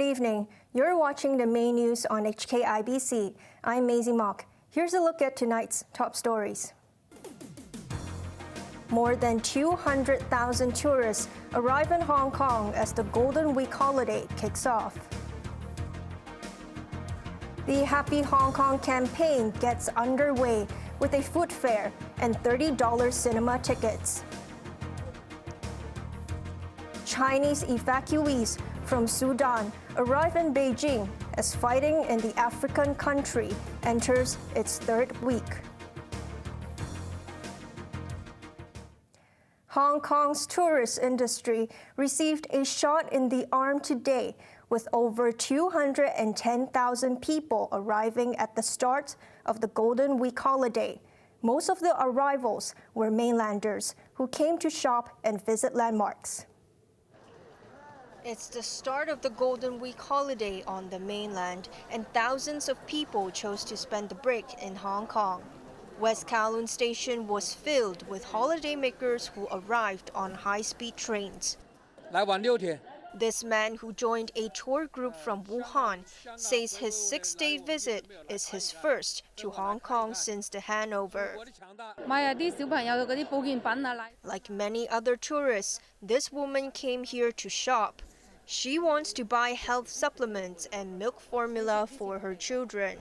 evening. You're watching the main news on HKIBC. I'm Maisy Mok. Here's a look at tonight's top stories. More than 200,000 tourists arrive in Hong Kong as the Golden Week holiday kicks off. The Happy Hong Kong campaign gets underway with a food fair and $30 cinema tickets. Chinese evacuees from Sudan arrive in Beijing as fighting in the African country enters its third week. Hong Kong's tourist industry received a shot in the arm today, with over 210,000 people arriving at the start of the Golden Week holiday. Most of the arrivals were mainlanders who came to shop and visit landmarks. It's the start of the Golden Week holiday on the mainland, and thousands of people chose to spend the break in Hong Kong. West Kowloon Station was filled with holidaymakers who arrived on high-speed trains. This man, who joined a tour group from Wuhan, says his 6-day visit is his first to Hong Kong since the handover. Like many other tourists, this woman came here to shop. She wants to buy health supplements and milk formula for her children.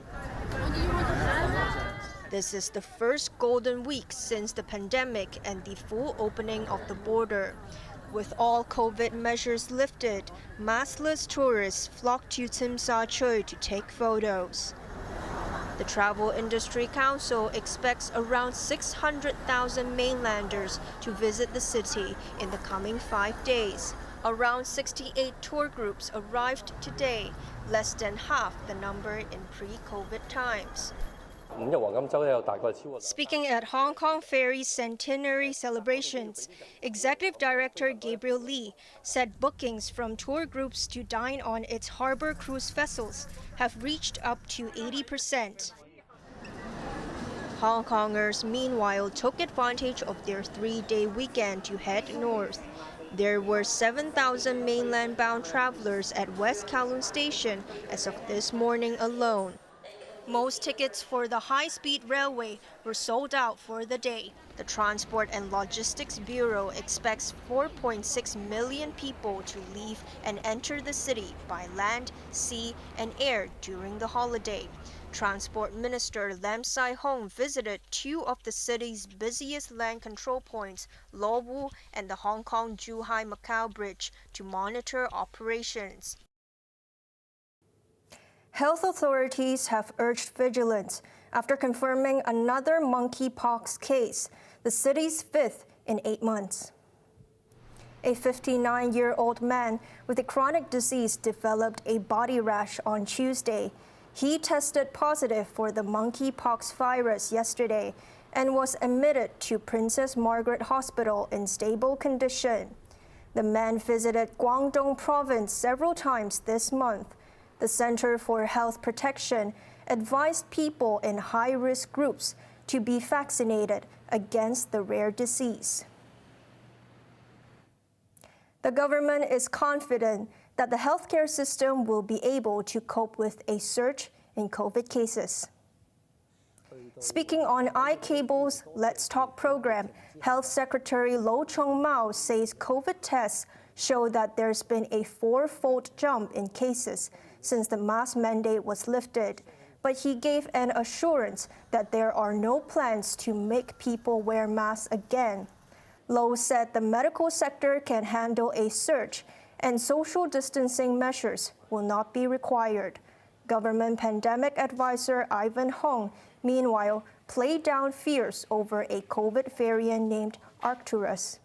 This is the first Golden Week since the pandemic and the full opening of the border. With all COVID measures lifted, maskless tourists flock to Tsim Sha Tsui to take photos. The Travel Industry Council expects around 600,000 mainlanders to visit the city in the coming 5 days. Around 68 tour groups arrived today, less than half the number in pre-COVID times. Speaking at Hong Kong Ferry's centenary celebrations, Executive Director Gabriel Lee said bookings from tour groups to dine on its harbor cruise vessels have reached up to 80%. Hong Kongers, meanwhile, took advantage of their 3-day weekend to head north. There were 7,000 mainland-bound travelers at West Kowloon Station as of this morning alone. Most tickets for the high-speed railway were sold out for the day. The Transport and Logistics Bureau expects 4.6 million people to leave and enter the city by land, sea, and air during the holiday. Transport Minister Lam Sai Hong visited 2 of the city's busiest land control points, Lo Wu and the Hong Kong-Zhuhai-Macau Bridge, to monitor operations. Health authorities have urged vigilance after confirming another monkeypox case, the city's 5th in 8 months. A 59-year-old man with a chronic disease developed a body rash on Tuesday. He tested positive for the monkeypox virus yesterday and was admitted to Princess Margaret Hospital in stable condition. The man visited Guangdong province several times this month. The Center for Health Protection advised people in high-risk groups to be vaccinated against the rare disease. The government is confident that the healthcare system will be able to cope with a surge in COVID cases. Speaking on iCable's Let's Talk program, Health Secretary Lo Chong-mao says COVID tests show that there's been a 4-fold jump in cases since the mask mandate was lifted, but he gave an assurance that there are no plans to make people wear masks again. Lo said the medical sector can handle a surge and social distancing measures will not be required. Government pandemic advisor Ivan Hong, meanwhile, played down fears over a COVID variant named Arcturus.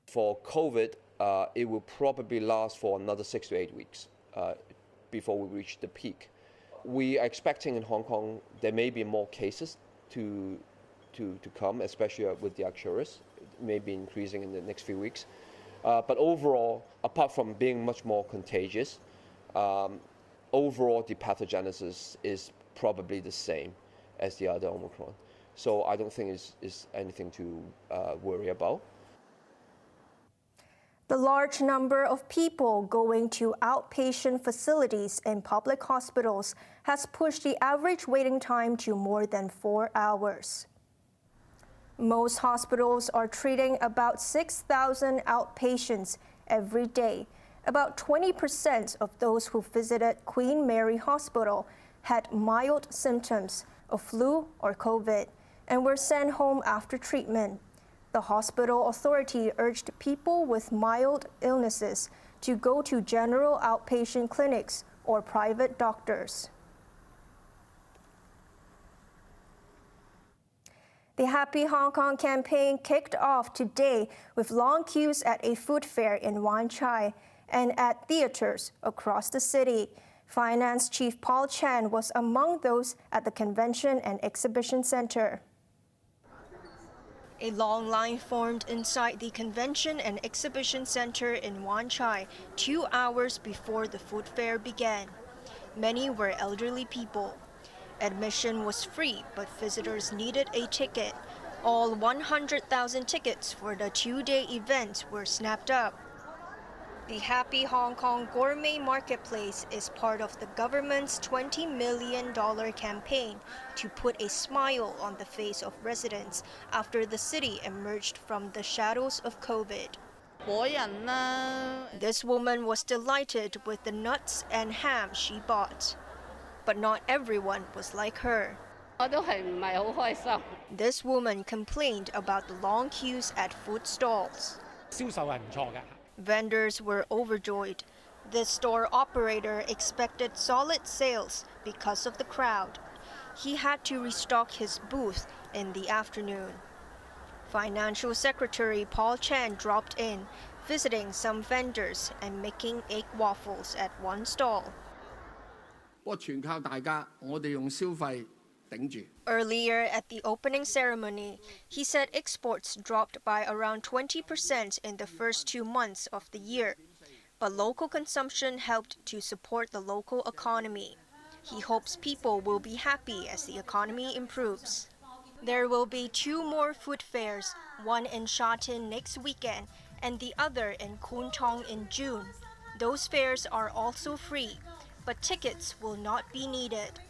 For COVID, it will probably last for another 6 to 8 weeks before we reach the peak. We are expecting in Hong Kong there may be more cases to come, especially with the Arcturus, maybe increasing in the next few weeks. But overall, apart from being much more contagious, overall the pathogenesis is probably the same as the other Omicron. So I don't think it's anything to worry about. The large number of people going to outpatient facilities in public hospitals has pushed the average waiting time to more than 4 hours. Most hospitals are treating about 6,000 outpatients every day. About 20% of those who visited Queen Mary Hospital had mild symptoms of flu or COVID and were sent home after treatment. The hospital authority urged people with mild illnesses to go to general outpatient clinics or private doctors. The Happy Hong Kong campaign kicked off today with long queues at a food fair in Wan Chai and at theaters across the city. Finance Chief Paul Chan was among those at the Convention and Exhibition Center. A long line formed inside the Convention and Exhibition Center in Wan Chai 2 hours before the food fair began. Many were elderly people. Admission was free, but visitors needed a ticket. All 100,000 tickets for the two-day event were snapped up. The Happy Hong Kong Gourmet Marketplace is part of the government's $20 million campaign to put a smile on the face of residents after the city emerged from the shadows of COVID. This woman was delighted with the nuts and ham she bought. But not everyone was like her. This woman complained about the long queues at food stalls. Vendors were overjoyed. The store operator expected solid sales because of the crowd. He had to restock his booth in the afternoon. Financial Secretary Paul Chan dropped in, visiting some vendors and making egg waffles at one stall. Earlier at the opening ceremony, he said exports dropped by around 20% in the first 2 months of the year, but local consumption helped to support the local economy. He hopes people will be happy as the economy improves. There will be 2 more food fairs, one in Sha Tin next weekend and the other in Kwun Tong in June. Those fairs are also free, but tickets will not be needed.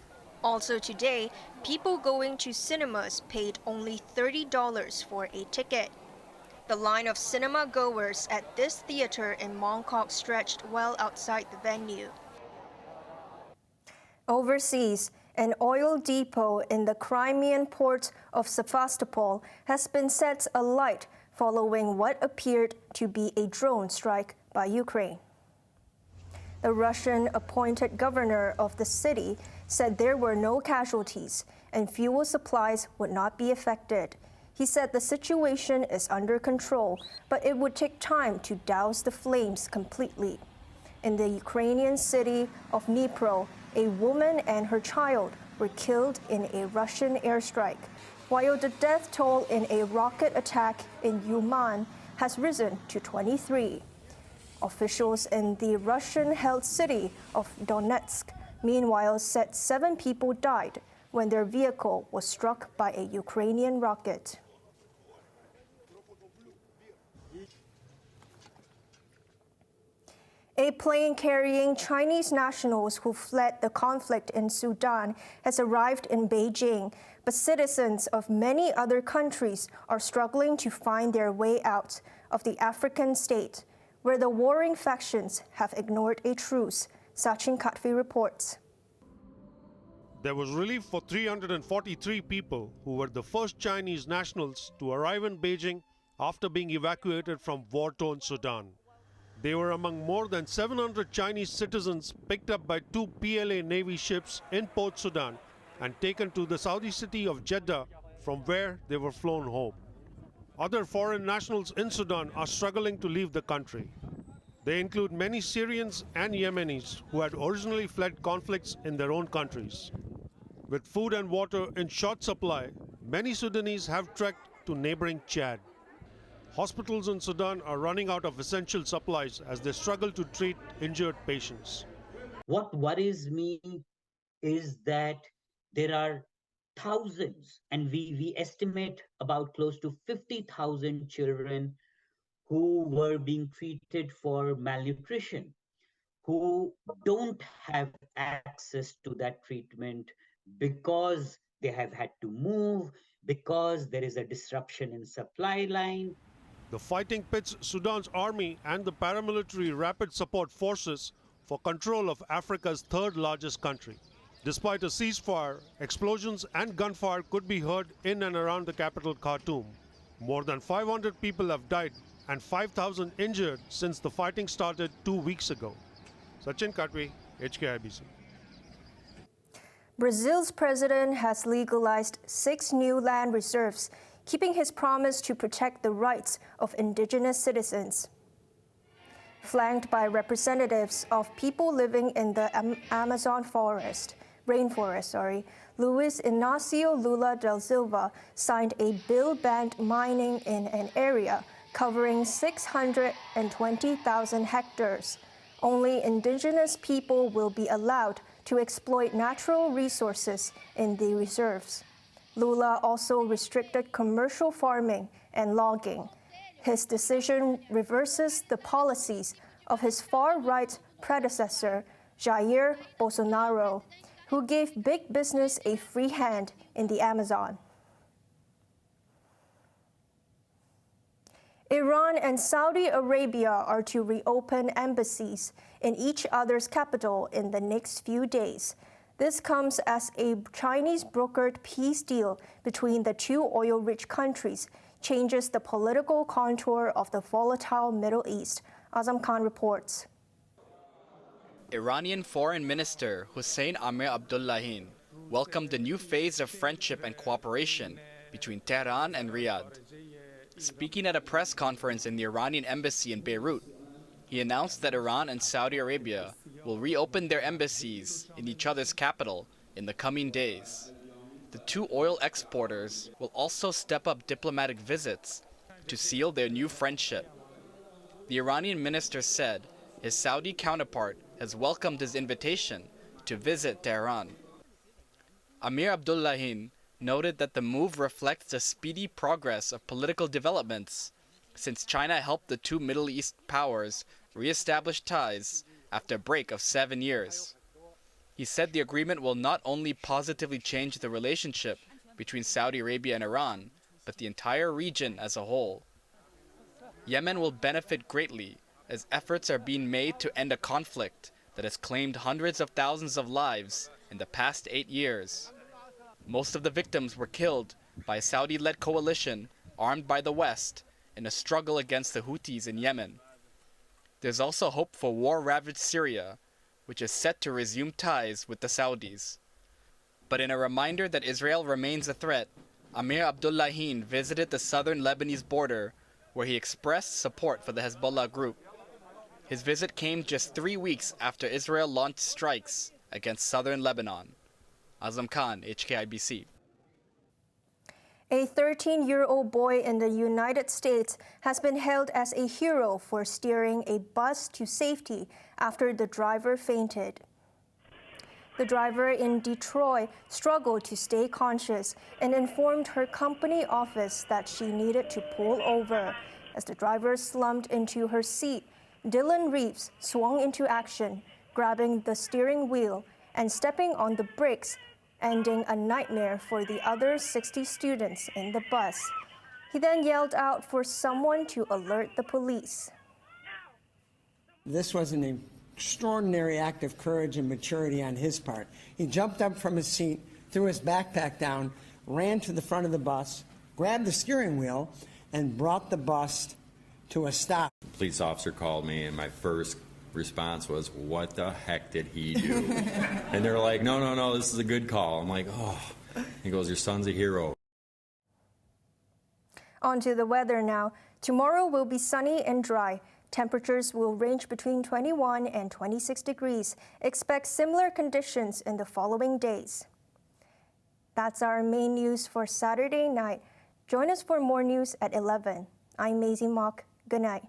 Also today, people going to cinemas paid only $30 for a ticket. The line of cinema goers at this theater in Mongkok stretched well outside the venue. Overseas, an oil depot in the Crimean port of Sevastopol has been set alight following what appeared to be a drone strike by Ukraine. The Russian-appointed governor of the city said there were no casualties and fuel supplies would not be affected. He said the situation is under control, but it would take time to douse the flames completely. In the Ukrainian city of Dnipro, a woman and her child were killed in a Russian airstrike, while the death toll in a rocket attack in Uman has risen to 23. Officials in the Russian-held city of Donetsk, meanwhile, said 7 people died when their vehicle was struck by a Ukrainian rocket. A plane carrying Chinese nationals who fled the conflict in Sudan has arrived in Beijing, but citizens of many other countries are struggling to find their way out of the African state, where the warring factions have ignored a truce. Sachin Katvi reports. There was relief for 343 people who were the first Chinese nationals to arrive in Beijing after being evacuated from war-torn Sudan. They were among more than 700 Chinese citizens picked up by 2 PLA Navy ships in Port Sudan and taken to the Saudi city of Jeddah, from where they were flown home. Other foreign nationals in Sudan are struggling to leave the country. They include many Syrians and Yemenis who had originally fled conflicts in their own countries. With food and water in short supply, many Sudanese have trekked to neighboring Chad. Hospitals in Sudan are running out of essential supplies as they struggle to treat injured patients. What worries me is that there are thousands, and we estimate about close to 50,000 children who were being treated for malnutrition, who don't have access to that treatment because they have had to move, because there is a disruption in supply line. The fighting pits Sudan's army and the paramilitary rapid support forces for control of Africa's third largest country. Despite a ceasefire, explosions and gunfire could be heard in and around the capital Khartoum. More than 500 people have died and 5,000 injured since the fighting started 2 weeks ago. Sachin Katwe, HKIBC. Brazil's president has legalized 6 new land reserves, keeping his promise to protect the rights of indigenous citizens. Flanked by representatives of people living in the Amazon rainforest, Luiz Inácio Lula da Silva signed a bill banned mining in an area covering 620,000 hectares. Only indigenous people will be allowed to exploit natural resources in the reserves. Lula also restricted commercial farming and logging. His decision reverses the policies of his far-right predecessor, Jair Bolsonaro, who gave big business a free hand in the Amazon. Iran and Saudi Arabia are to reopen embassies in each other's capital in the next few days. This comes as a Chinese-brokered peace deal between the two oil-rich countries changes the political contour of the volatile Middle East. Azam Khan reports. Iranian Foreign Minister Hossein Amir Abdullahian welcomed the new phase of friendship and cooperation between Tehran and Riyadh. Speaking at a press conference in the Iranian embassy in Beirut, he announced that Iran and Saudi Arabia will reopen their embassies in each other's capital in the coming days. The two oil exporters will also step up diplomatic visits to seal their new friendship. The Iranian minister said his Saudi counterpart has welcomed his invitation to visit Tehran. Amir Abdullahian noted that the move reflects the speedy progress of political developments since China helped the two Middle East powers re-establish ties after a break of 7 years. He said the agreement will not only positively change the relationship between Saudi Arabia and Iran, but the entire region as a whole. Yemen will benefit greatly as efforts are being made to end a conflict that has claimed hundreds of thousands of lives in the past 8 years. Most of the victims were killed by a Saudi-led coalition armed by the West in a struggle against the Houthis in Yemen. There's also hope for war-ravaged Syria, which is set to resume ties with the Saudis. But in a reminder that Israel remains a threat, Amir Abdullahian visited the southern Lebanese border, where he expressed support for the Hezbollah group. His visit came just 3 weeks after Israel launched strikes against southern Lebanon. Azam Khan, HKIBC. A 13-year-old boy in the United States has been hailed as a hero for steering a bus to safety after the driver fainted. The driver in Detroit struggled to stay conscious and informed her company office that she needed to pull over. As the driver slumped into her seat, Dylan Reeves swung into action, grabbing the steering wheel and stepping on the brakes, ending a nightmare for the other 60 students in the bus. He then yelled out for someone to alert the police. This was an extraordinary act of courage and maturity on his part. He jumped up from his seat, threw his backpack down, ran to the front of the bus, grabbed the steering wheel, and brought the bus to a stop. The police officer called me, and my first response was, what the heck did he do? And they're like, no, this is a good call. I'm like, oh. He goes, your son's a hero. On to the weather now. Tomorrow will be sunny and dry. Temperatures will range between 21 and 26 degrees. Expect similar conditions in the following days. That's our main news for Saturday night. Join us for more news at 11. I'm Maisy Mok. Good night.